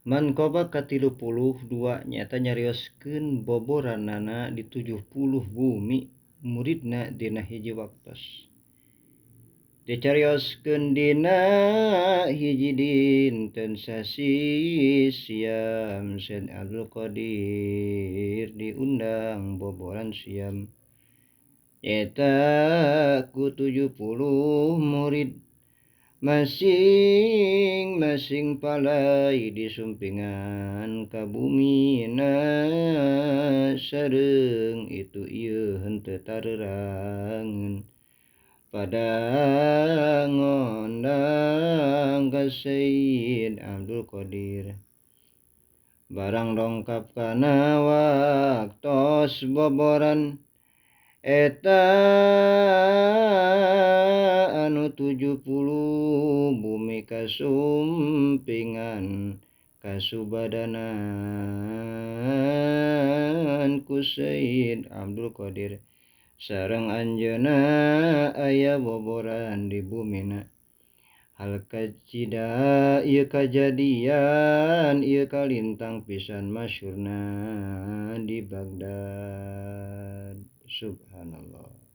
Mankoba ka32 nyata nyarioskeun boboranana di 70 bumi muridna dina hiji waktos. Dicarioskeun dina hiji dinten sasi siam Syed Abdul Qadir diundang boboran siam. Eta ku 70 murid masing-masing palai disumpingan ka bumina sareng itu ieu henteu tareurangeun pada ngondang ka Syed Abdul Qadir. Barang dongkap kana waktos boboran eta anu 70 bumi kasumpingan kasubadanan ku Syed Abdul Qadir sareng anjeunna aya boboran di bumina. Hal kacida ieu kajadian ieu kalintang pisan masyhurna di Baghdad. Subhanallah.